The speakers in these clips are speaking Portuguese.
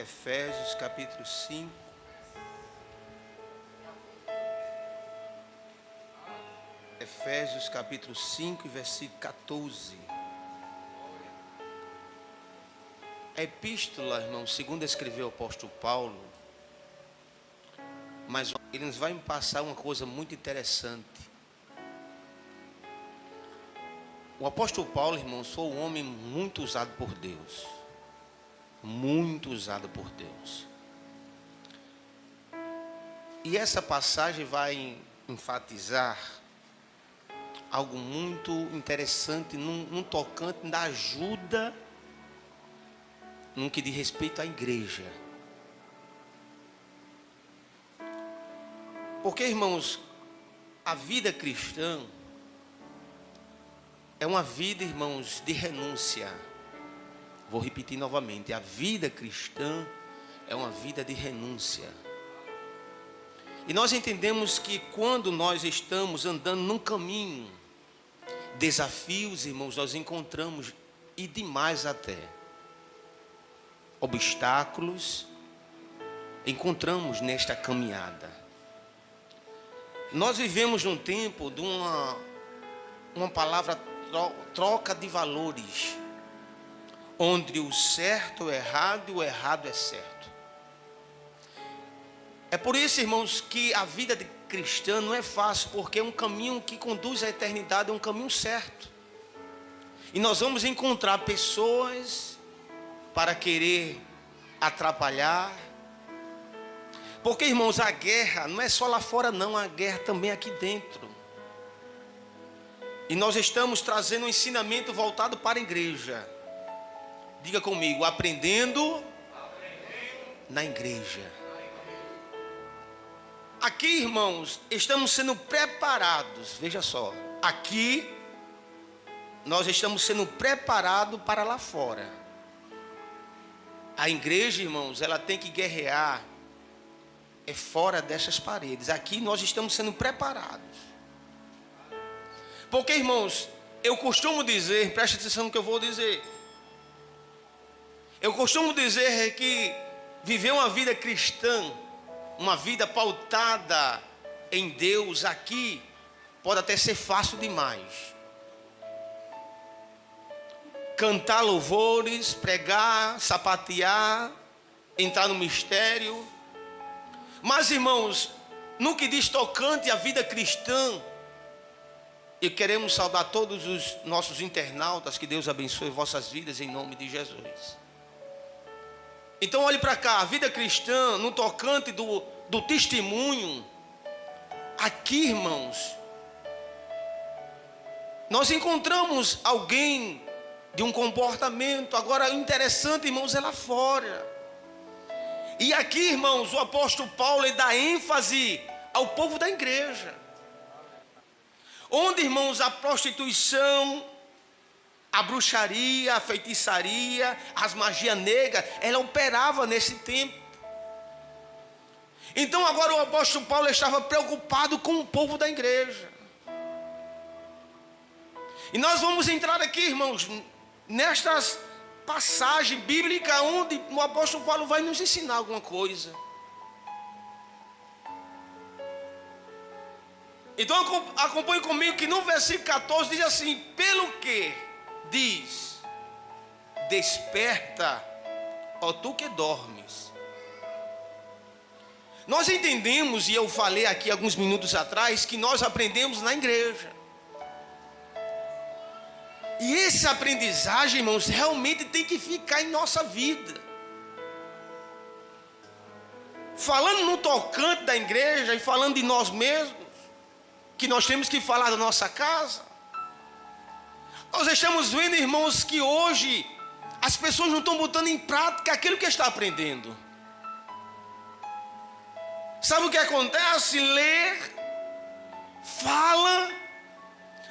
Efésios capítulo 5. Efésios capítulo 5 e versículo 14. A epístola, irmão, segundo escreveu o apóstolo Paulo, mas ele nos vai passar uma coisa muito interessante. O apóstolo Paulo, irmãos, foi um homem muito usado por Deus. Muito usado por Deus. E essa passagem vai enfatizar algo muito interessante, num tocante da ajuda, no que diz respeito à igreja. Porque, irmãos, a vida cristã é uma vida, irmãos, de renúncia. Vou repetir novamente: a vida cristã é uma vida de renúncia. E nós entendemos que quando nós estamos andando num caminho, desafios, irmãos, nós encontramos, e demais até, obstáculos, encontramos nesta caminhada. Nós vivemos num tempo de uma palavra troca de valores, onde o certo é errado e o errado é certo. É por isso, irmãos, que a vida de cristã não é fácil, porque é um caminho que conduz à eternidade, é um caminho certo. E nós vamos encontrar pessoas para querer atrapalhar. Porque, irmãos, a guerra não é só lá fora não, a guerra também é aqui dentro. E nós estamos trazendo um ensinamento voltado para a igreja. Diga comigo: aprendendo na igreja. Aqui, irmãos, estamos sendo preparados. Veja só, aqui nós estamos sendo preparados para lá fora. A igreja, irmãos, ela tem que guerrear fora dessas paredes. Aqui nós estamos sendo preparados. Porque, irmãos, eu costumo dizer, preste atenção no que eu vou dizer. Eu costumo dizer que viver uma vida cristã, uma vida pautada em Deus aqui, pode até ser fácil demais. Cantar louvores, pregar, sapatear, entrar no mistério. Mas, irmãos, no que diz tocante à vida cristã, e queremos saudar todos os nossos internautas, que Deus abençoe vossas vidas em nome de Jesus. Então olhe para cá, a vida cristã, no tocante do testemunho, aqui, irmãos, nós encontramos alguém de um comportamento. Agora, interessante, irmãos, é lá fora. E aqui, irmãos, o apóstolo Paulo ele dá ênfase ao povo da igreja. Onde, irmãos, a prostituição, a bruxaria, a feitiçaria, as magias negras, ela operava nesse tempo. Então agora o apóstolo Paulo estava preocupado com o povo da igreja. E nós vamos entrar aqui, irmãos, nestas passagens bíblicas onde o apóstolo Paulo vai nos ensinar alguma coisa. Então acompanhe comigo que no versículo 14 diz assim: pelo que diz, desperta, ó tu que dormes. Nós entendemos, e eu falei aqui alguns minutos atrás, que nós aprendemos na igreja. E essa aprendizagem, irmãos, realmente tem que ficar em nossa vida. Falando no tocante da igreja e falando de nós mesmos, que nós temos que falar da nossa casa. Nós estamos vendo, irmãos, que hoje as pessoas não estão botando em prática aquilo que está aprendendo. Sabe o que acontece? Lê, fala,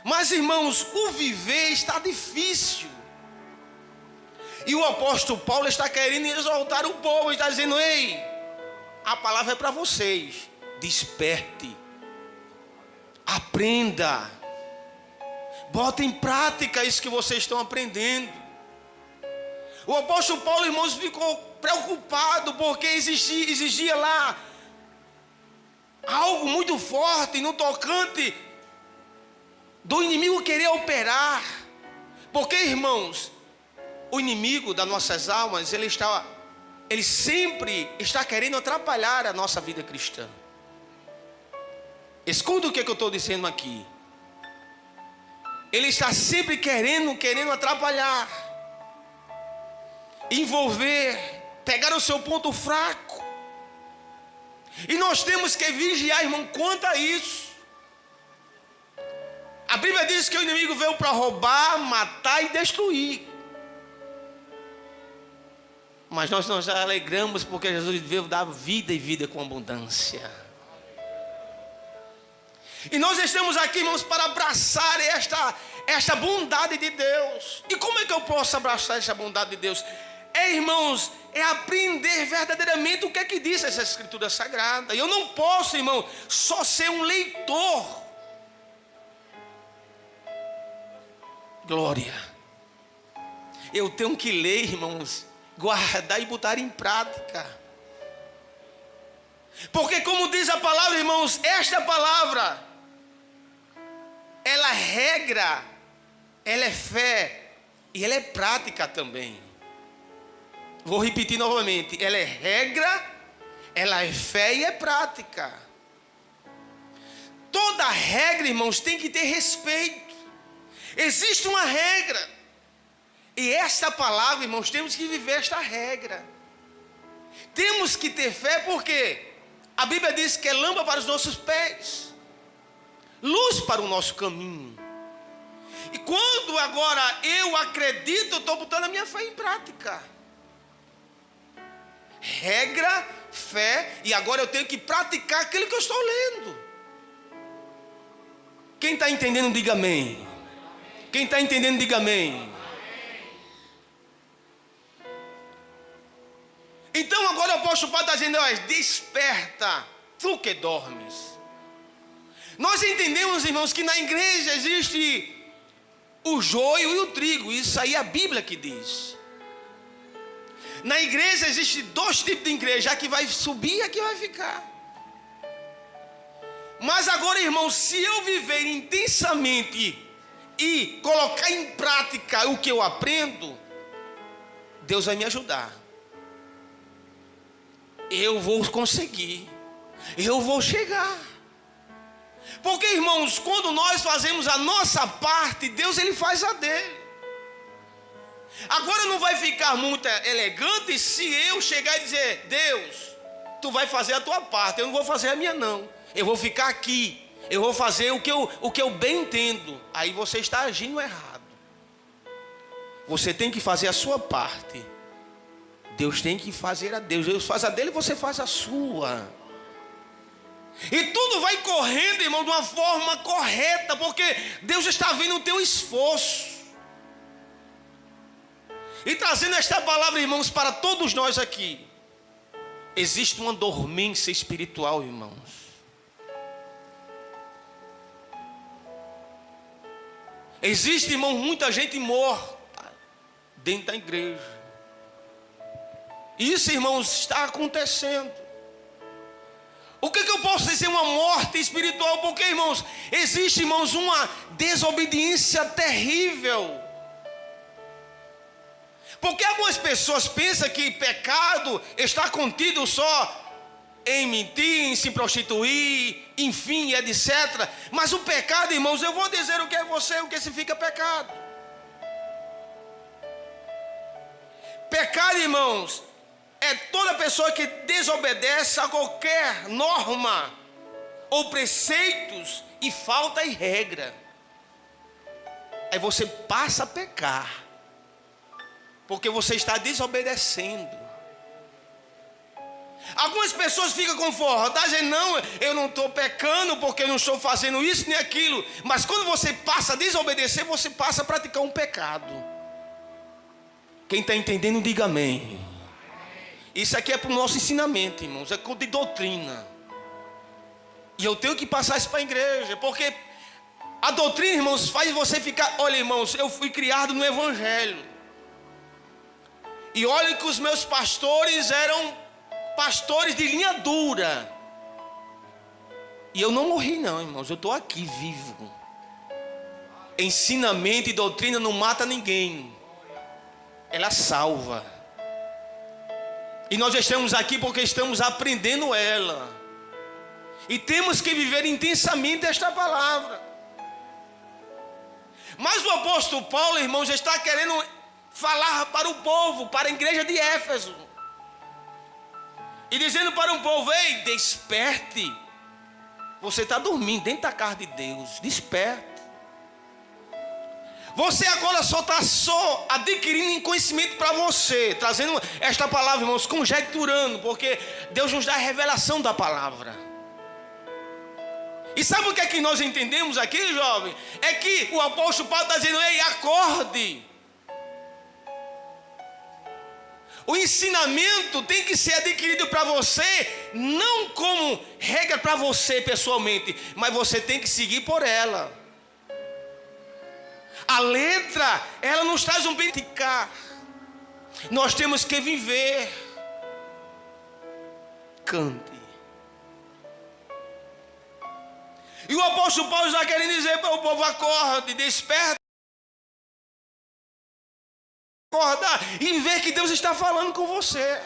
mas, irmãos, o viver está difícil. E o apóstolo Paulo está querendo exaltar o povo, está dizendo: ei, a palavra é para vocês, desperte, aprenda, bota em prática isso que vocês estão aprendendo. O apóstolo Paulo, irmãos, ficou preocupado porque exigia lá algo muito forte no tocante do inimigo querer operar. Porque, irmãos, o inimigo das nossas almas, ele sempre está querendo atrapalhar a nossa vida cristã. Escuta o que eu estou dizendo aqui. Ele está sempre querendo atrapalhar, envolver, pegar o seu ponto fraco. E nós temos que vigiar, irmão, quanto a isso. A Bíblia diz que o inimigo veio para roubar, matar e destruir. Mas nós nos alegramos porque Jesus veio dar vida e vida com abundância. E nós estamos aqui, irmãos, para abraçar esta bondade de Deus. E como é que eu posso abraçar esta bondade de Deus? Irmãos, é aprender verdadeiramente o que é que diz essa Escritura Sagrada. E eu não posso, irmão, só ser um leitor. Glória. Eu tenho que ler, irmãos, guardar e botar em prática. Porque como diz a palavra, irmãos, esta palavra, ela é regra, ela é fé e ela é prática também. Vou repetir novamente, ela é regra, ela é fé e é prática. Toda regra, irmãos, tem que ter respeito. Existe uma regra. E esta palavra, irmãos, temos que viver esta regra. Temos que ter fé porque a Bíblia diz que é lâmpada para os nossos pés, luz para o nosso caminho. E quando agora eu acredito, eu estou botando a minha fé em prática. Regra, fé, e agora eu tenho que praticar aquilo que eu estou lendo. Quem está entendendo, diga amém. Quem está entendendo, diga amém. Então agora o apóstolo Paulo está dizendo: desperta, tu que dormes. Nós entendemos, irmãos, que na igreja existe o joio e o trigo. Isso aí é a Bíblia que diz. Na igreja existe dois tipos de igreja: a que vai subir e a que vai ficar. Mas agora, irmãos, se eu viver intensamente e colocar em prática o que eu aprendo, Deus vai me ajudar. Eu vou conseguir, eu vou chegar. Porque, irmãos, quando nós fazemos a nossa parte, Deus ele faz a dele. Agora não vai ficar muito elegante se eu chegar e dizer: Deus, tu vai fazer a tua parte, eu não vou fazer a minha não. Eu vou ficar aqui, eu vou fazer o que eu bem entendo. Aí você está agindo errado. Você tem que fazer a sua parte. Deus tem que fazer a Deus. Deus faz a dele e você faz a sua. E tudo vai correndo, irmão, de uma forma correta, porque Deus está vendo o teu esforço. E trazendo esta palavra, irmãos, para todos nós aqui. Existe uma dormência espiritual, irmãos. Existe, irmão, muita gente morta dentro da igreja. Isso, irmãos, está acontecendo. O que eu posso dizer uma morte espiritual? Porque, irmãos, existe, irmãos, uma desobediência terrível. Porque algumas pessoas pensam que pecado está contido só em mentir, em se prostituir, enfim, etc. Mas o pecado, irmãos, eu vou dizer o que é você, o que significa pecado. Pecado, irmãos, é toda pessoa que desobedece a qualquer norma ou preceitos e falta em regra. Aí você passa a pecar, porque você está desobedecendo. Algumas pessoas ficam confortadas, dizendo: não, eu não estou pecando porque eu não estou fazendo isso nem aquilo. Mas quando você passa a desobedecer, você passa a praticar um pecado. Quem está entendendo, diga amém. Isso aqui é para o nosso ensinamento, irmãos, é de doutrina. E eu tenho que passar isso para a igreja, porque a doutrina, irmãos, faz você ficar... Olha, irmãos, eu fui criado no Evangelho. E olha que os meus pastores eram pastores de linha dura. E eu não morri não, irmãos, eu estou aqui vivo. Ensinamento e doutrina não mata ninguém, ela salva. E nós estamos aqui porque estamos aprendendo ela. E temos que viver intensamente esta palavra. Mas o apóstolo Paulo, irmãos, está querendo falar para o povo, para a igreja de Éfeso. E dizendo para o povo: ei, desperte. Você está dormindo dentro da casa de Deus. Desperte. Você agora só está adquirindo conhecimento para você. Trazendo esta palavra, irmãos, conjecturando. Porque Deus nos dá a revelação da palavra. E sabe o que é que nós entendemos aqui, jovem? É que o apóstolo Paulo está dizendo: ei, acorde. O ensinamento tem que ser adquirido para você, não como regra para você pessoalmente, mas você tem que seguir por ela. A letra, ela nos traz um bem de cá. Nós temos que viver. Cante. E o apóstolo Paulo está querendo dizer para o povo: acorde, desperta. Acordar e ver que Deus está falando com você.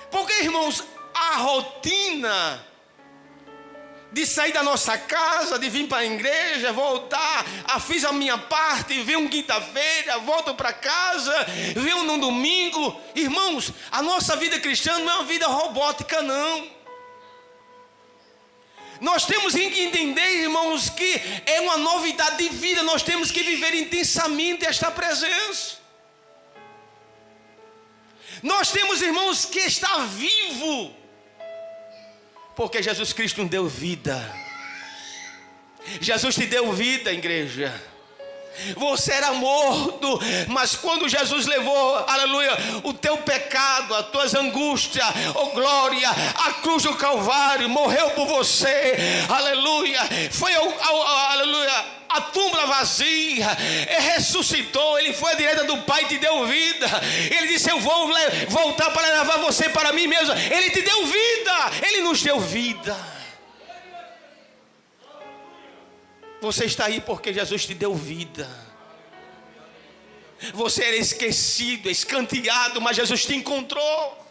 Porque, irmãos, a rotina de sair da nossa casa, de vir para a igreja, voltar, fiz a minha parte, venho quinta-feira, volto para casa, venho no domingo. Irmãos, a nossa vida cristã não é uma vida robótica, não. Nós temos que entender, irmãos, que é uma novidade de vida. Nós temos que viver intensamente esta presença. Nós temos, irmãos, que estar vivo, porque Jesus Cristo nos deu vida. Jesus te deu vida, igreja. Você era morto, mas quando Jesus levou, aleluia, o teu pecado, as tuas angústias, oh glória, a cruz do Calvário, morreu por você, aleluia, foi aleluia, a tumba vazia, ressuscitou, ele foi à direita do Pai e te deu vida. Ele disse: eu vou voltar para levar você para mim mesmo. Ele te deu vida, ele nos deu vida. Você está aí porque Jesus te deu vida. Você era esquecido, escanteado, mas Jesus te encontrou.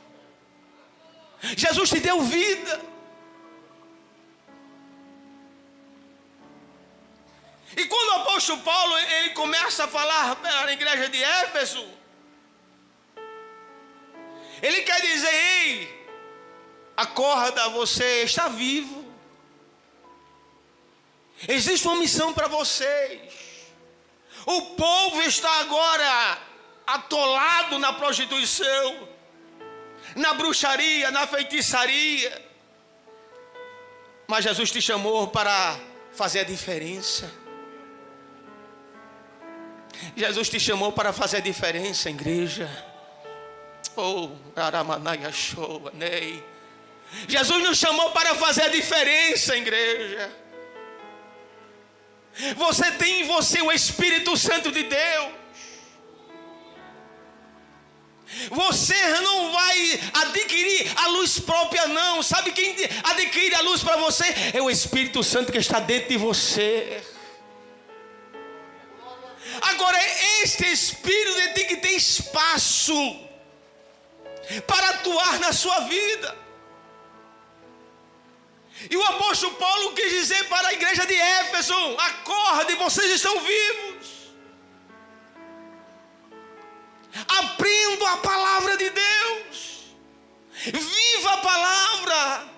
Jesus te deu vida. E quando o apóstolo Paulo ele começa a falar para a igreja de Éfeso, ele quer dizer: ei, acorda, você está vivo. Existe uma missão para vocês. O povo está agora atolado na prostituição, na bruxaria, na feitiçaria. Mas Jesus te chamou para fazer a diferença. Jesus te chamou para fazer a diferença, igreja. Oh, Aramanaya Show, Ney. Jesus nos chamou para fazer a diferença, igreja. Você tem em você o Espírito Santo de Deus. Você não vai adquirir a luz própria, não. Sabe quem adquire a luz para você? É o Espírito Santo que está dentro de você. Agora, este Espírito tem que ter espaço para atuar na sua vida. E o apóstolo Paulo quis dizer para a igreja de Éfeso: acorde, vocês estão vivos. Aprenda a palavra de Deus. Viva a palavra.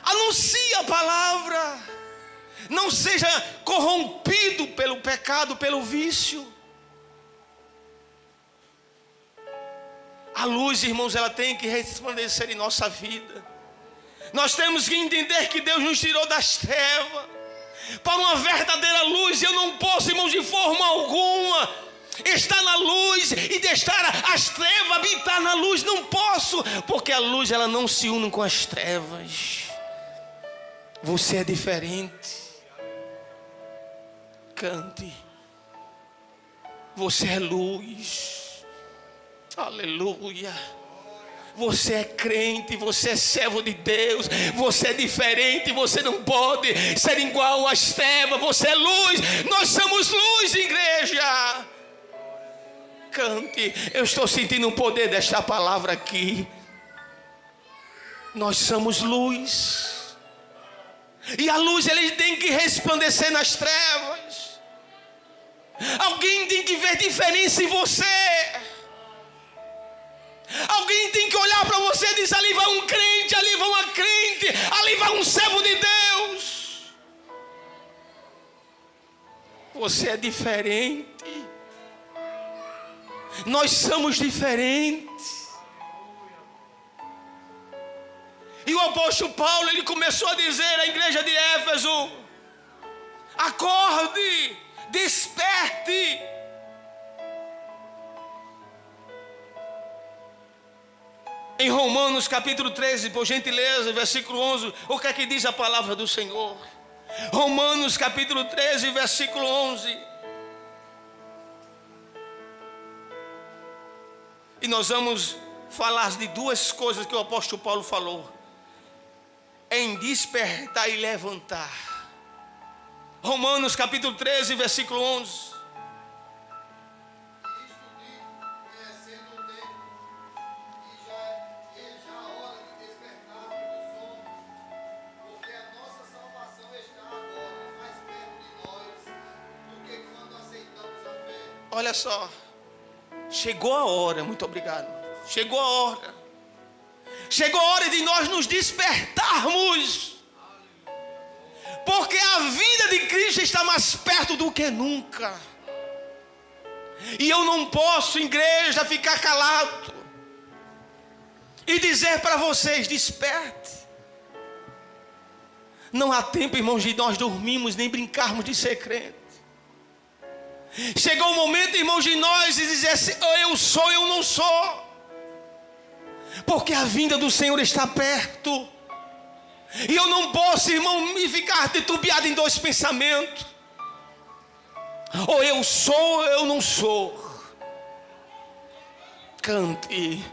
Anuncie a palavra. Não seja corrompido pelo pecado, pelo vício. A luz, irmãos, ela tem que resplandecer em nossa vida. Nós temos que entender que Deus nos tirou das trevas para uma verdadeira luz. Eu não posso, irmãos, de forma alguma estar na luz e deixar as trevas habitar na luz. Não posso, porque a luz ela não se une com as trevas. Você é diferente. Cante. Você é luz. Aleluia. Você é crente, você é servo de Deus, você é diferente, você não pode ser igual às trevas, você é luz, nós somos luz, igreja. Cante, eu estou sentindo o poder desta palavra aqui. Nós somos luz, e a luz ele tem que resplandecer nas trevas. Alguém tem que ver diferença em você. Alguém tem que olhar para você e dizer: ali vai um crente, ali vai uma crente, ali vai um servo de Deus. Você é diferente. Nós somos diferentes. E o apóstolo Paulo, ele começou a dizer à igreja de Éfeso: acorde, desperte. Em Romanos capítulo 13, por gentileza, versículo 11, o que é que diz a palavra do Senhor? Romanos capítulo 13, versículo 11. E nós vamos falar de duas coisas que o apóstolo Paulo falou: em despertar e levantar. Romanos capítulo 13, versículo 11. Olha só, chegou a hora, muito obrigado. Chegou a hora. Chegou a hora de nós nos despertarmos. Porque a vida de Cristo está mais perto do que nunca. E eu não posso, igreja, ficar calado e dizer para vocês: desperte. Não há tempo, irmãos, de nós dormirmos nem brincarmos de ser crente. Chegou o momento, irmãos, de nós dizer assim: eu sou, eu não sou. Porque a vinda do Senhor está perto. E eu não posso, irmão, me ficar titubeado em dois pensamentos: ou eu sou, ou eu não sou. Cante.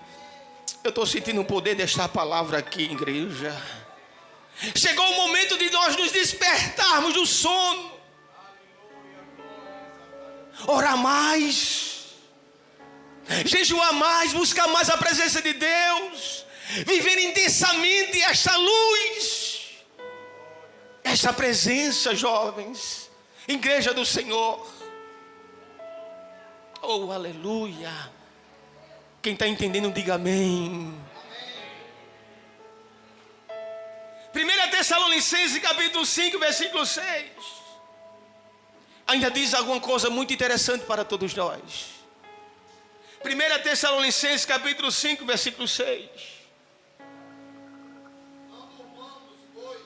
Eu estou sentindo o poder desta palavra aqui, igreja. Chegou o momento de nós nos despertarmos do sono. Orar mais, jejuar mais, buscar mais a presença de Deus, viver intensamente esta luz, esta presença, jovens, igreja do Senhor. Oh, aleluia. Quem está entendendo, diga amém. 1 Tessalonicenses capítulo 5, versículo 6. Ainda diz alguma coisa muito interessante para todos nós. 1 Tessalonicenses capítulo 5, versículo 6. Não durmamos, pois,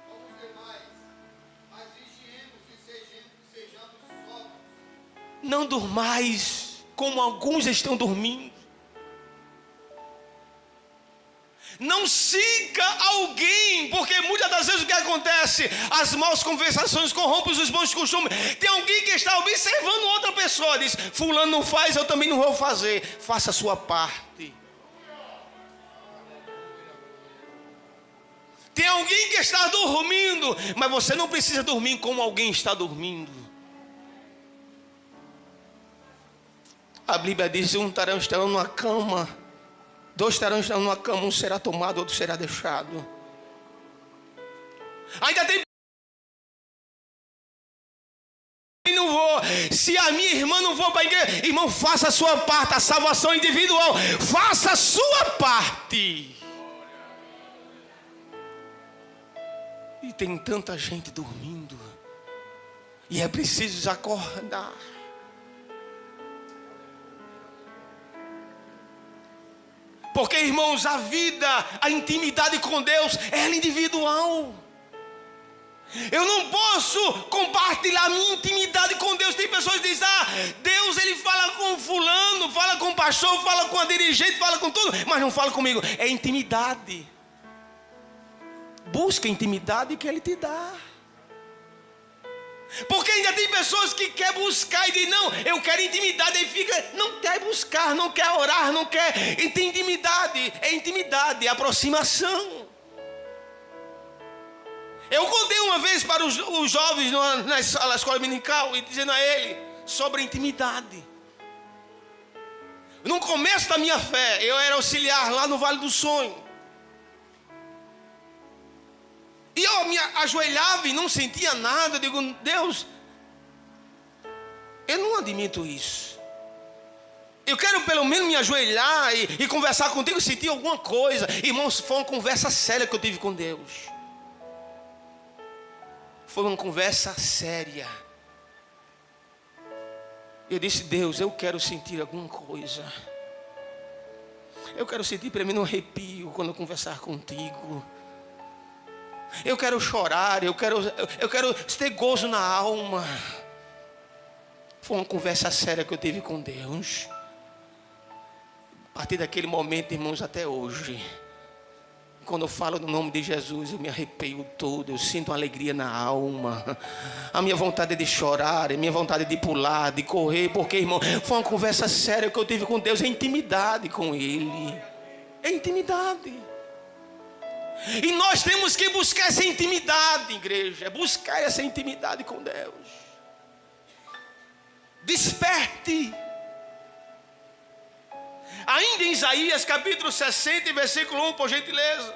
como os demais, mas vigiemos e sejamos sóbrios. Não durmais como alguns estão dormindo. Não siga alguém, porque muitas das vezes o que acontece? As más conversações corrompem os bons costumes. Tem alguém que está observando outra pessoa, diz: fulano não faz, eu também não vou fazer. Faça a sua parte. Tem alguém que está dormindo, mas você não precisa dormir como alguém está dormindo. A Bíblia diz: um estarão numa cama, dois estarão numa cama, um será tomado, outro será deixado. Ainda tem: não vou. Se a minha irmã não for para a igreja, irmão, faça a sua parte, a salvação individual. Faça a sua parte. E tem tanta gente dormindo, e é preciso acordar. Porque, irmãos, a vida, a intimidade com Deus é individual. Eu não posso compartilhar a minha intimidade com Deus. Tem pessoas que dizem: Deus ele fala com fulano, fala com o pastor, fala com a dirigente, fala com tudo, mas não fala comigo. É intimidade. Busca a intimidade que Ele te dá. Porque ainda tem pessoas que querem buscar e dizem, não, eu quero intimidade. Aí fica, não quer buscar, não quer orar, não quer. E tem intimidade, é aproximação. Eu contei uma vez para os jovens na escola dominical e dizendo a ele sobre intimidade. No começo da minha fé, eu era auxiliar lá no Vale do Sonho. E eu me ajoelhava e não sentia nada. Eu digo, Deus, eu não admito isso. Eu quero pelo menos me ajoelhar e conversar contigo e sentir alguma coisa. Irmãos, foi uma conversa séria que eu tive com Deus. Foi uma conversa séria. Eu disse, Deus, eu quero sentir alguma coisa. Eu quero sentir pelo menos um arrepio quando eu conversar contigo. Eu quero chorar, eu quero ter gozo na alma. Foi uma conversa séria que eu tive com Deus. A partir daquele momento, irmãos, até hoje, quando eu falo no nome de Jesus, eu me arrepio todo, eu sinto uma alegria na alma. A minha vontade é de chorar, a minha vontade é de pular, de correr, porque, irmão, foi uma conversa séria que eu tive com Deus, é intimidade com Ele. É intimidade. E nós temos que buscar essa intimidade, igreja, buscar essa intimidade com Deus. Desperte. Ainda em Isaías capítulo 60, versículo 1, por gentileza.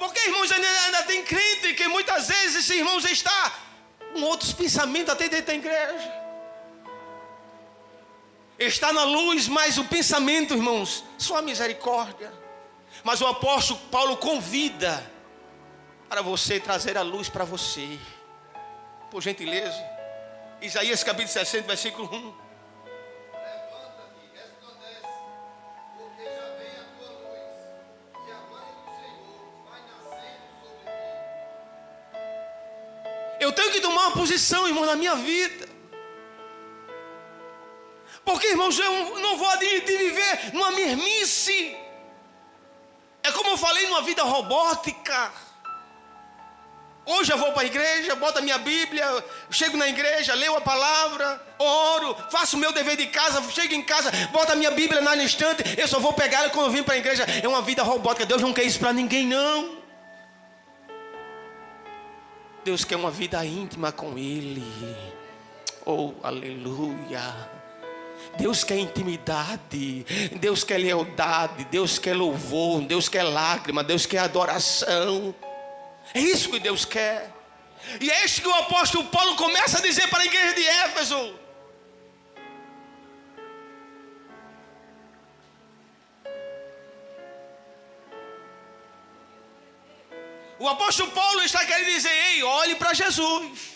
Porque, irmãos, ainda tem crente que muitas vezes esse irmão já está com outros pensamentos até dentro da igreja. Está na luz, mas o pensamento, irmãos, só a misericórdia. Mas o apóstolo Paulo convida para você trazer a luz para você. Por gentileza, Isaías capítulo 60, versículo 1. Levanta-te, resplandece, porque já vem a tua luz, e a glória do Senhor vai nascendo sobre ti. Eu tenho que tomar uma posição, irmão, na minha vida. Porque, irmãos, eu não vou admitir viver numa mermice. É como eu falei, numa vida robótica. Hoje eu vou para a igreja, boto a minha Bíblia, chego na igreja, leio a palavra, oro, faço o meu dever de casa, chego em casa, boto a minha Bíblia na estante, eu só vou pegar ela quando eu vim para a igreja. É uma vida robótica. Deus não quer isso para ninguém, não. Deus quer uma vida íntima com Ele. Oh, aleluia. Deus quer intimidade, Deus quer lealdade, Deus quer louvor, Deus quer lágrima, Deus quer adoração. É isso que Deus quer. E é isso que o apóstolo Paulo começa a dizer para a igreja de Éfeso. O apóstolo Paulo está querendo dizer, ei, olhe para Jesus.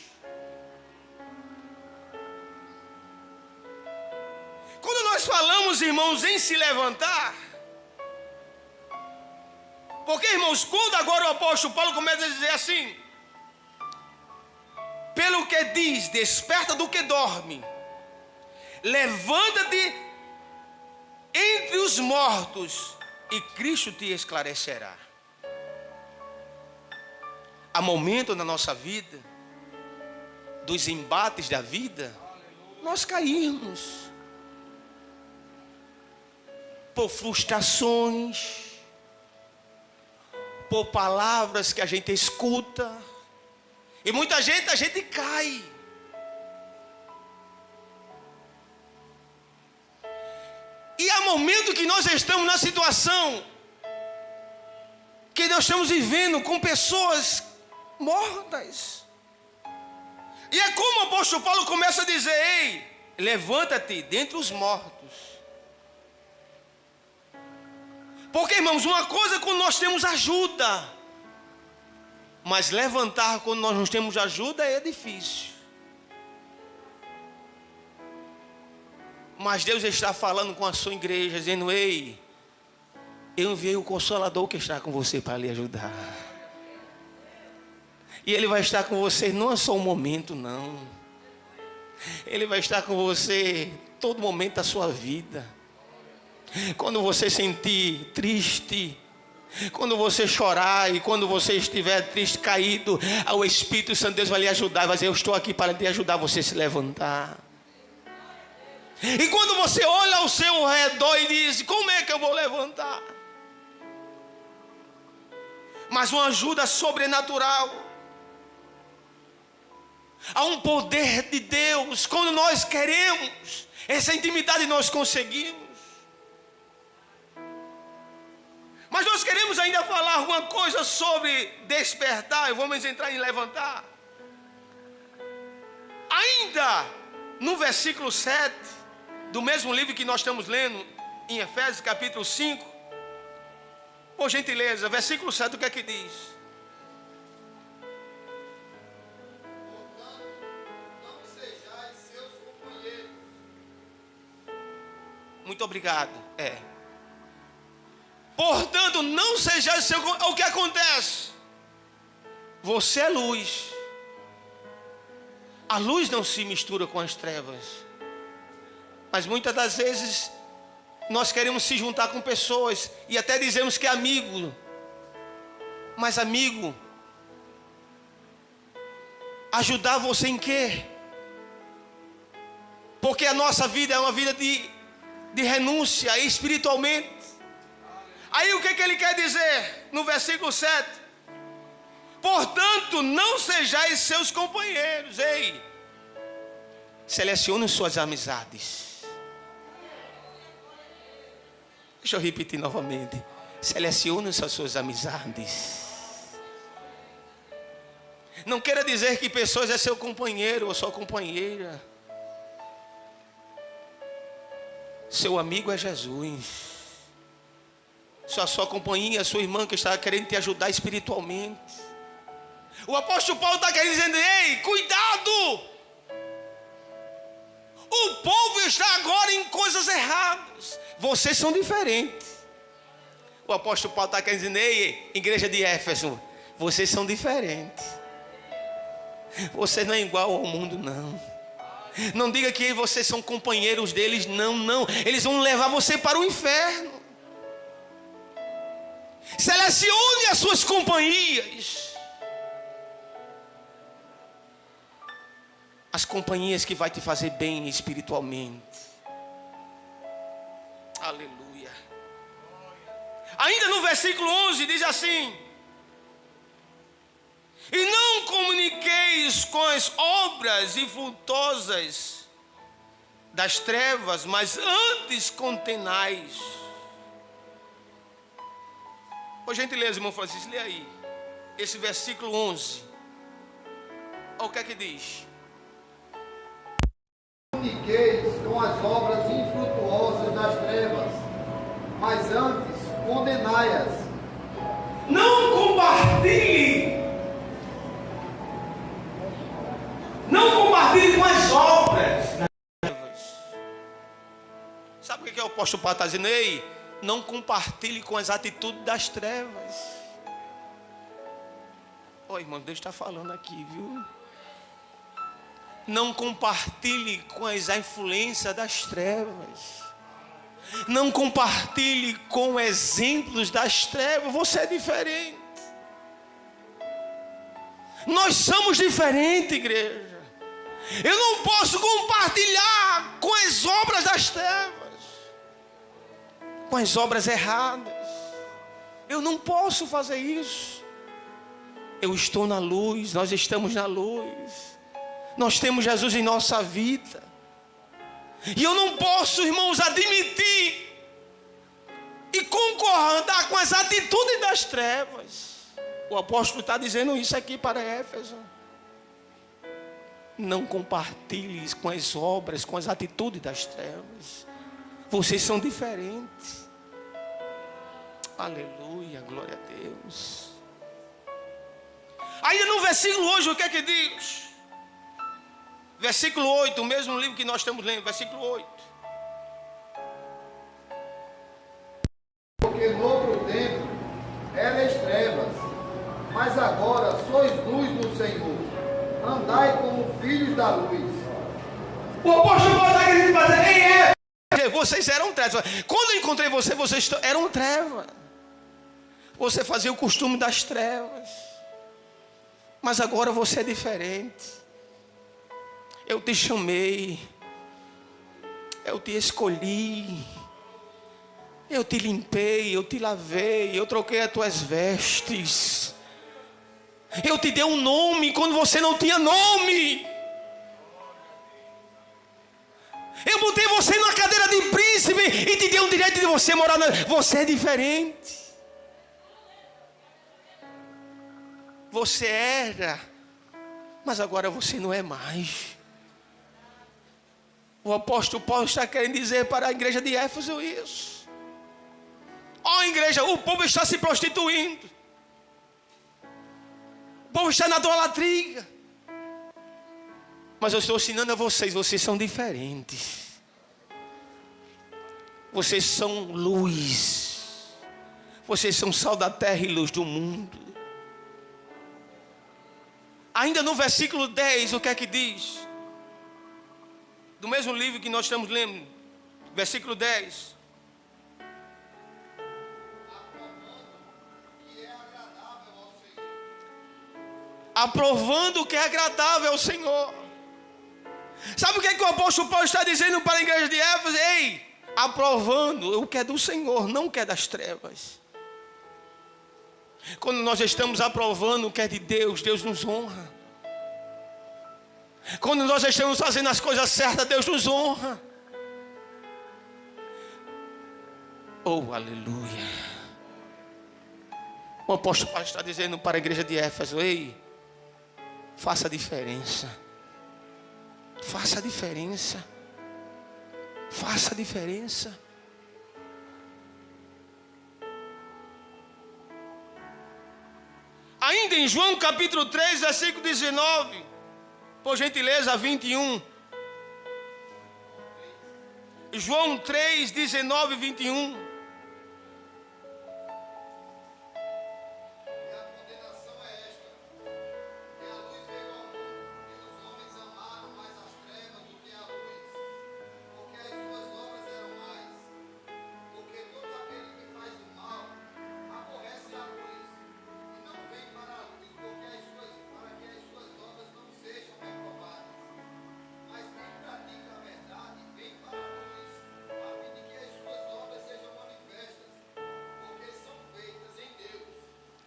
Quando nós falamos, irmãos, em se levantar, porque, irmãos, quando agora o apóstolo Paulo começa a dizer assim, pelo que diz, desperta do que dorme, levanta-te entre os mortos e Cristo te esclarecerá. Há momento na nossa vida, dos embates da vida, nós caímos por frustrações, por palavras que a gente escuta, e muita gente, a gente cai. E há momento que nós estamos na situação que nós estamos vivendo com pessoas mortas. E é como o apóstolo Paulo começa a dizer, ei, levanta-te dentre os mortos. Porque, irmãos, uma coisa é quando nós temos ajuda, mas levantar quando nós não temos ajuda é difícil. Mas Deus está falando com a sua igreja, dizendo, ei, eu enviei o Consolador que está com você para lhe ajudar. E Ele vai estar com você não é só um momento, não. Ele vai estar com você todo momento da sua vida. Quando você sentir triste, Quando você chorar e quando você estiver triste, caído, o Espírito Santo de Deus vai lhe ajudar e vai dizer: eu estou aqui para lhe ajudar você a se levantar. E quando você olha ao seu redor e diz: como é que eu vou levantar? Mas uma ajuda sobrenatural. Há um poder de Deus. Quando nós queremos, essa intimidade nós conseguimos. Mas nós queremos ainda falar alguma coisa sobre despertar. E vamos entrar em levantar. Ainda no versículo 7 do mesmo livro que nós estamos lendo, em Efésios capítulo 5, por gentileza, versículo 7, o que é que diz? Portanto, não sejais seus companheiros. Muito obrigado. Portanto, não sejais seu. O que acontece? Você é luz. A luz não se mistura com as trevas. Mas muitas das vezes nós queremos se juntar com pessoas e até dizemos que é amigo. Mas amigo, ajudar você em quê? Porque a nossa vida é uma vida de renúncia espiritualmente. Aí o que ele quer dizer no versículo 7? Portanto, não sejais seus companheiros. Ei, selecione suas amizades. Deixa eu repetir novamente. Selecione as suas amizades. Não queira dizer que pessoas é seu companheiro ou sua companheira. Seu amigo é Jesus. Sua companhia, sua irmã que está querendo te ajudar espiritualmente. O apóstolo Paulo está querendo dizer: ei, cuidado! O povo está agora em coisas erradas. Vocês são diferentes. O apóstolo Paulo está querendo dizer: ei, igreja de Éfeso, vocês são diferentes. Você não é igual ao mundo, não. Não diga que vocês são companheiros deles, não. Eles vão levar você para o inferno. Selecione as suas companhias. As companhias que vai te fazer bem espiritualmente. Aleluia. Ainda no versículo 11 diz assim: e não comuniqueis com as obras infrutuosas das trevas, mas antes contenais. Por gentileza, irmão Francisco, lê aí esse versículo 11. Olha o que é que diz. Comuniqueis com as obras infrutuosas das trevas, mas antes condenai-as. Não compartilhe. Não compartilhe com as obras das trevas. Sabe o que é o apóstolo Paulo está dizendo? Ei, não compartilhe com as atitudes das trevas. Ô irmão, Deus está falando aqui, viu? Não compartilhe com as influências das trevas. Não compartilhe com exemplos das trevas. Você é diferente. Nós somos diferentes, igreja. Eu não posso compartilhar com as obras das trevas, com as obras erradas. Eu não posso fazer isso. Eu estou na luz, nós estamos na luz. Nós temos Jesus em nossa vida. E eu não posso, irmãos, admitir e concordar com as atitudes das trevas. O apóstolo está dizendo isso aqui para Éfeso. Não compartilhe com as obras, com as atitudes das trevas. Vocês são diferentes. Aleluia, glória a Deus. Ainda no versículo hoje, o que é que diz? Versículo 8, o mesmo livro que nós estamos lendo, versículo 8. Porque no outro tempo erais trevas, mas agora sois luz no Senhor. Andai como filhos da luz. O apóstolo Paulo está querendo fazer: vocês eram trevas. Quando eu encontrei vocês eram trevas. Você fazia o costume das trevas. Mas agora você é diferente. Eu te chamei. Eu te escolhi. Eu te limpei, eu te lavei, eu troquei as tuas vestes. Eu te dei um nome quando você não tinha nome. Eu botei você na cadeira de príncipe e te dei o direito de você morar na... Você é diferente. Você era, mas agora você não é mais. O apóstolo Paulo está querendo dizer para a igreja de Éfeso isso. Ó igreja, o povo está se prostituindo. O povo está na idolatria. Mas eu estou ensinando a vocês, vocês são diferentes. Vocês são luz. Vocês são sal da terra e luz do mundo. Ainda no versículo 10, o que é que diz? Do mesmo livro que nós estamos lendo, versículo 10. Aprovando o que é agradável ao Senhor. Sabe o que é que o apóstolo Paulo está dizendo para a igreja de Éfeso? Ei, aprovando o que é do Senhor, não o que é das trevas. Quando nós estamos aprovando o que é de Deus, Deus nos honra. Quando nós estamos fazendo as coisas certas, Deus nos honra. Oh, aleluia. O apóstolo Paulo está dizendo para a igreja de Éfeso: ei, faça a diferença. Faça a diferença. Faça a diferença. Ainda em João capítulo 3, versículo 19. Por gentileza, 21. João 3, 19 e 21.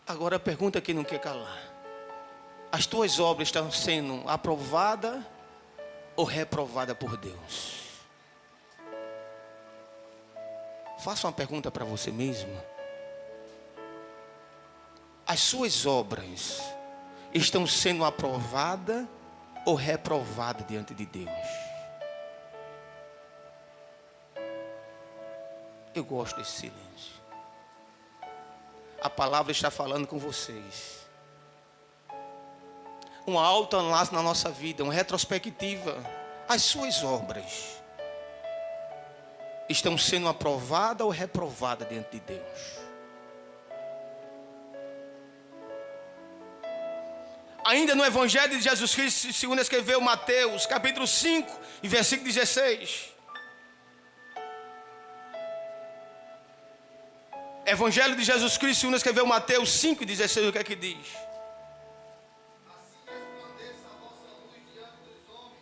Agora a pergunta que não quer calar: as tuas obras estão sendo aprovadas ou reprovadas por Deus? Faça uma pergunta para você mesmo. As suas obras estão sendo aprovadas ou reprovadas diante de Deus? Eu gosto desse silêncio. A palavra está falando com vocês. Uma autoanálise na nossa vida, uma retrospectiva. As suas obras estão sendo aprovadas ou reprovadas diante de Deus? Ainda no Evangelho de Jesus Cristo, segundo escreveu Mateus, capítulo 5, e versículo 16. Evangelho de Jesus Cristo, segundo escreveu Mateus 5, 16, o que é que diz? Assim resplandeça a vossa luz diante dos homens,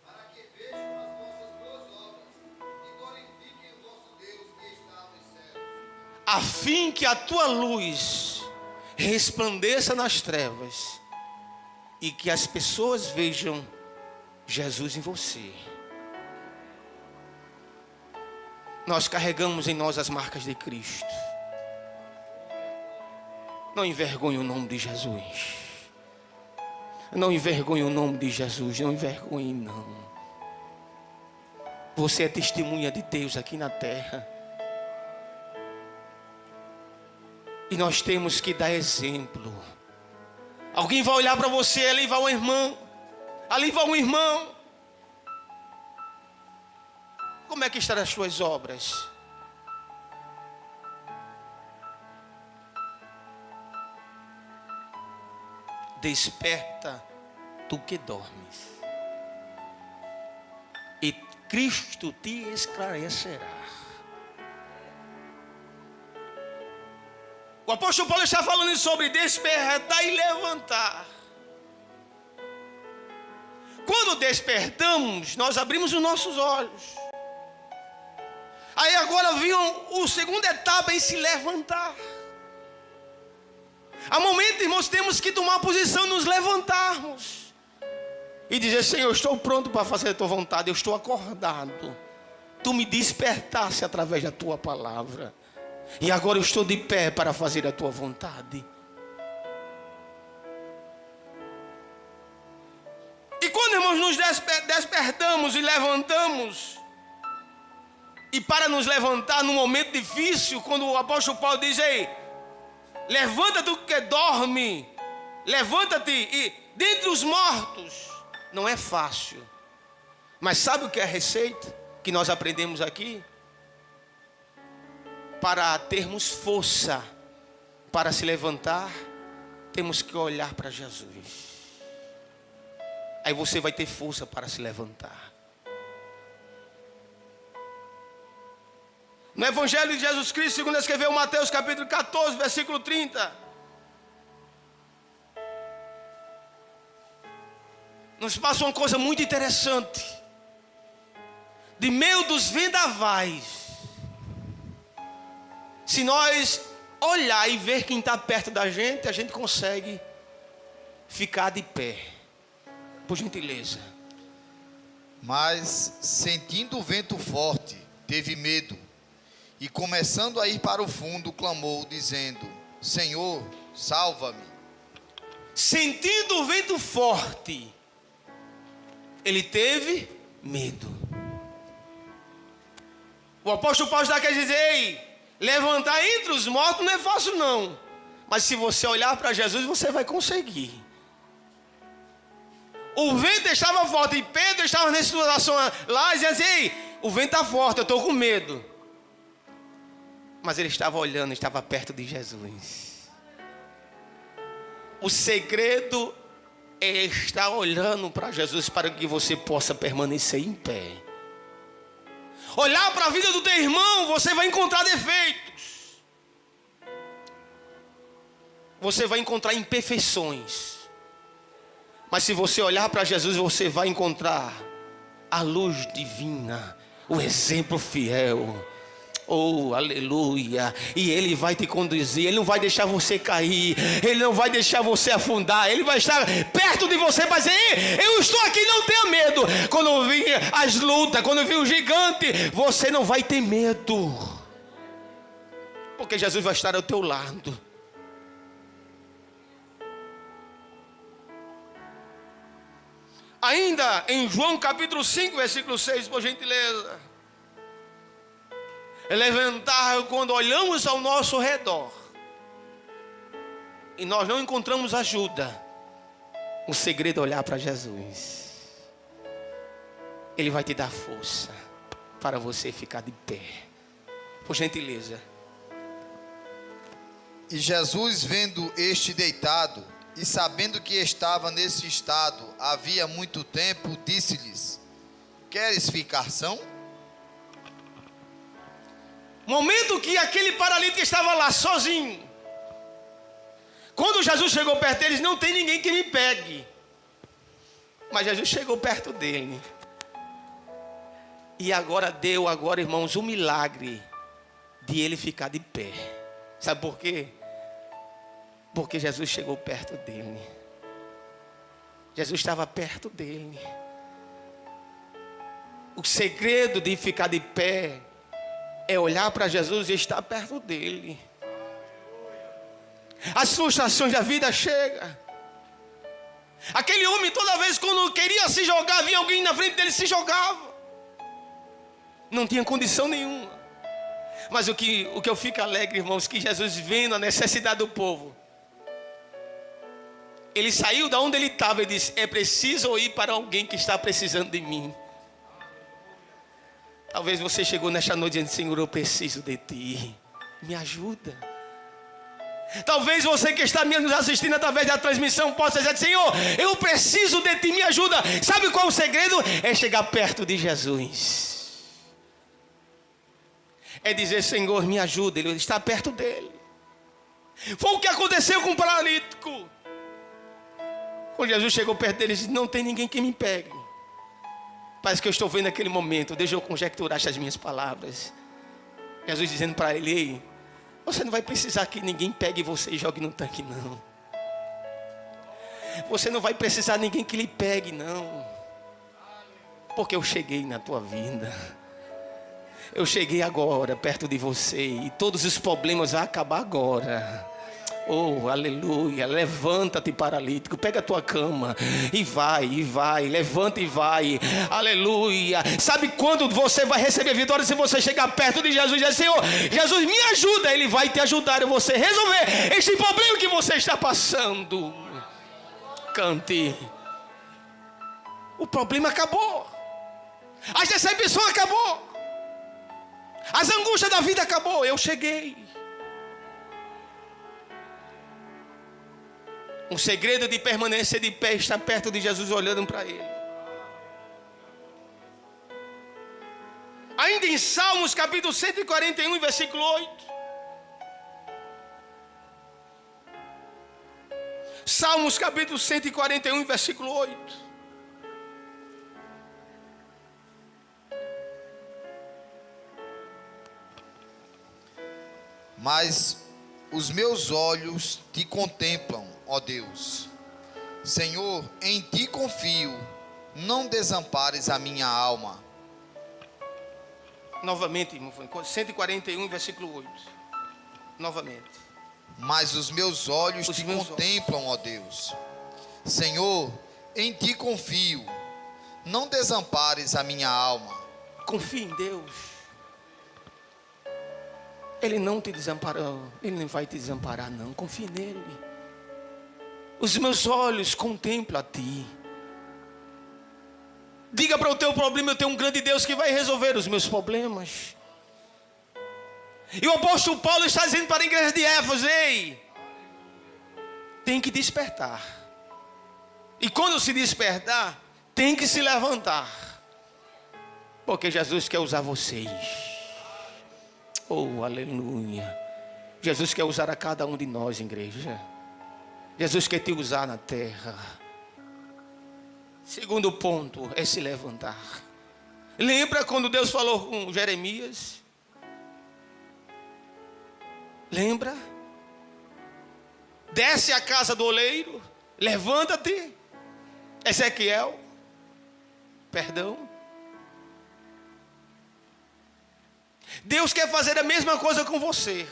para que vejam as vossas boas obras e glorifiquem o vosso Deus que está nos céus. A fim que a tua luz resplandeça nas trevas e que as pessoas vejam Jesus em você. Nós carregamos em nós as marcas de Cristo. Não envergonhe o nome de Jesus. Não envergonhe o nome de Jesus. Não envergonhe, não. Você é testemunha de Deus aqui na terra. E nós temos que dar exemplo. Alguém vai olhar para você, ali vai um irmão. Ali vai um irmão. Como é que estão as suas obras? Desperta tu que dormes, e Cristo te esclarecerá. O apóstolo Paulo está falando sobre despertar e levantar. Quando despertamos, nós abrimos os nossos olhos. Aí agora vinha a segunda etapa em se levantar. Há momentos, irmãos, temos que tomar posição, nos levantarmos e dizer: Senhor, eu estou pronto para fazer a tua vontade, eu estou acordado. Tu me despertaste através da tua palavra, e agora eu estou de pé para fazer a tua vontade. E quando, irmãos, nos despertamos e levantamos, e para nos levantar num momento difícil, quando o apóstolo Paulo diz: ei, levanta-te que dorme, levanta-te e dentre os mortos. Não é fácil, mas sabe o que é a receita que nós aprendemos aqui? Para termos força para se levantar, temos que olhar para Jesus. Aí você vai ter força para se levantar. No Evangelho de Jesus Cristo, segundo escreveu Mateus capítulo 14, versículo 30. Nos passa uma coisa muito interessante. De meio dos vendavais, se nós olhar e ver quem está perto da gente, a gente consegue ficar de pé. Por gentileza. Mas, sentindo o vento forte, teve medo, e começando a ir para o fundo, clamou, dizendo: Senhor, salva-me. Sentindo o vento forte, ele teve medo. O apóstolo Paulo está querendo dizer: ei, levantar entre os mortos não é fácil não, mas se você olhar para Jesus, você vai conseguir. O vento estava forte, e Pedro estava nessa situação lá, dizendo assim: ei, o vento está forte, eu estou com medo. Mas ele estava olhando, estava perto de Jesus. O segredo é estar olhando para Jesus, para que você possa permanecer em pé. Olhar para a vida do teu irmão, você vai encontrar defeitos, você vai encontrar imperfeições. Mas se você olhar para Jesus, você vai encontrar a luz divina, o exemplo fiel. Oh, aleluia. E Ele vai te conduzir, Ele não vai deixar você cair, Ele não vai deixar você afundar, Ele vai estar perto de você para dizer: eu estou aqui, não tenha medo. Quando vir as lutas, quando vir o gigante, você não vai ter medo, porque Jesus vai estar ao teu lado. Ainda em João capítulo 5, versículo 6, por gentileza. É levantar quando olhamos ao nosso redor e nós não encontramos ajuda. O segredo é olhar para Jesus. Ele vai te dar força para você ficar de pé. Por gentileza. E Jesus, vendo este deitado, e sabendo que estava nesse estado havia muito tempo, disse-lhes: queres ficar são? Momento que aquele paralítico estava lá sozinho. Quando Jesus chegou perto deles, não tem ninguém que me pegue. Mas Jesus chegou perto dele. E agora irmãos, o milagre de ele ficar de pé. Sabe por quê? Porque Jesus chegou perto dele. Jesus estava perto dele. O segredo de ficar de pé é olhar para Jesus e estar perto dele. As frustrações da vida chegam. Aquele homem, toda vez quando queria se jogar, vinha alguém na frente dele e se jogava. Não tinha condição nenhuma. Mas o que eu fico alegre, irmãos, que Jesus, vendo a necessidade do povo, ele saiu da onde ele estava e disse: é preciso eu ir para alguém que está precisando de mim. Talvez você chegou nesta noite dizendo: Senhor, eu preciso de ti, me ajuda. Talvez você que está nos assistindo através da transmissão possa dizer: Senhor, eu preciso de ti, me ajuda. Sabe qual é o segredo? É chegar perto de Jesus. É dizer: Senhor, me ajuda. Ele está perto dele. Foi o que aconteceu com o paralítico. Quando Jesus chegou perto dele, ele disse: não tem ninguém que me pegue. Parece que eu estou vendo aquele momento. Deixa eu conjecturar estas minhas palavras. Jesus dizendo para ele: ei, você não vai precisar que ninguém pegue você e jogue no tanque, não. Você não vai precisar ninguém que lhe pegue, não. Porque eu cheguei na tua vida. Eu cheguei agora perto de você. E todos os problemas vão acabar agora. Oh, aleluia. Levanta-te, paralítico. Pega a tua cama e vai. Levanta e vai. Aleluia. Sabe quando você vai receber vitória? Se você chegar perto de Jesus e dizer: Senhor, Jesus, me ajuda. Ele vai te ajudar a você resolver este problema que você está passando. Cante. O problema acabou. A decepção acabou. As angústias da vida acabou. Eu cheguei. Um segredo de permanecer de pé está perto de Jesus, olhando para ele. Ainda em Salmos capítulo 141, versículo 8. Salmos capítulo 141, versículo 8. Mas os meus olhos te contemplam, ó Deus. Senhor, em ti confio, não desampares a minha alma. Novamente, irmão, 141, versículo 8. Novamente. Mas os meus olhos te contemplam, ó Deus. Senhor, em ti confio, não desampares a minha alma. Confie em Deus. Ele não te desamparou. Ele não vai te desamparar, não. Confie nele. Os meus olhos contemplam a ti. Diga para o teu problema: eu tenho um grande Deus que vai resolver os meus problemas. E o apóstolo Paulo está dizendo para a igreja de Éfeso: ei, tem que despertar. E quando se despertar, tem que se levantar. Porque Jesus quer usar vocês. Oh, aleluia. Jesus quer usar a cada um de nós, igreja. Jesus quer te usar na terra. Segundo ponto é se levantar. Lembra quando Deus falou com Jeremias? Lembra? Desce a casa do oleiro, levanta-te. Ezequiel, perdão. Deus quer fazer a mesma coisa com você.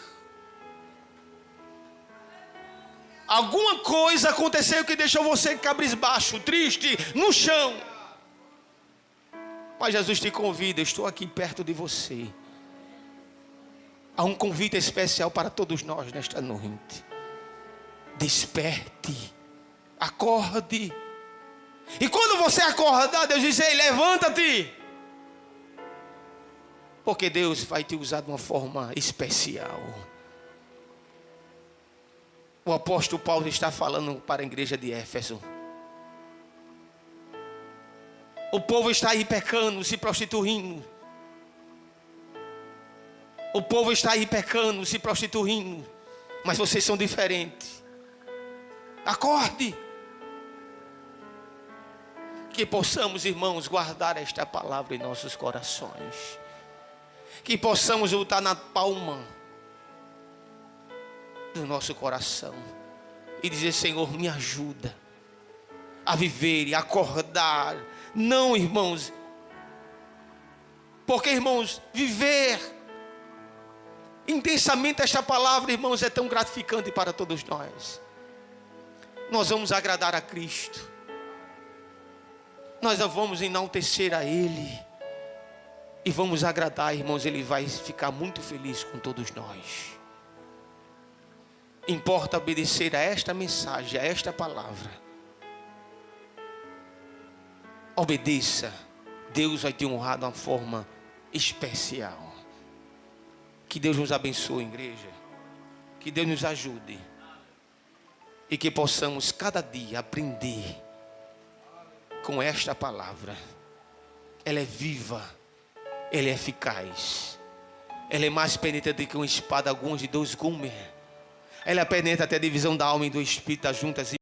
Alguma coisa aconteceu que deixou você cabisbaixo, triste, no chão. Mas Jesus te convida: estou aqui perto de você. Há um convite especial para todos nós nesta noite. Desperte, acorde. E quando você acordar, Deus diz: ei, levanta-te. Porque Deus vai te usar de uma forma especial. O apóstolo Paulo está falando para a igreja de Éfeso. O povo está aí pecando, se prostituindo. O povo está aí pecando, se prostituindo. Mas vocês são diferentes. Acorde. Que possamos, irmãos, guardar esta palavra em nossos corações. Que possamos lutar na palma do nosso coração e dizer: Senhor, me ajuda a viver e acordar. Não, irmãos, porque, irmãos, viver intensamente esta palavra, irmãos, é tão gratificante para todos nós. Nós vamos agradar a Cristo, nós vamos enaltecer a Ele e vamos agradar, irmãos. Ele vai ficar muito feliz com todos nós. Importa obedecer a esta mensagem, a esta palavra. Obedeça. Deus vai te honrar de uma forma especial. Que Deus nos abençoe, igreja. Que Deus nos ajude. E que possamos cada dia aprender com esta palavra. Ela é viva. Ela é eficaz. Ela é mais penetrante que uma espada aguda de 2 gumes. Ela penetra até a divisão da alma e do espírito, das juntas e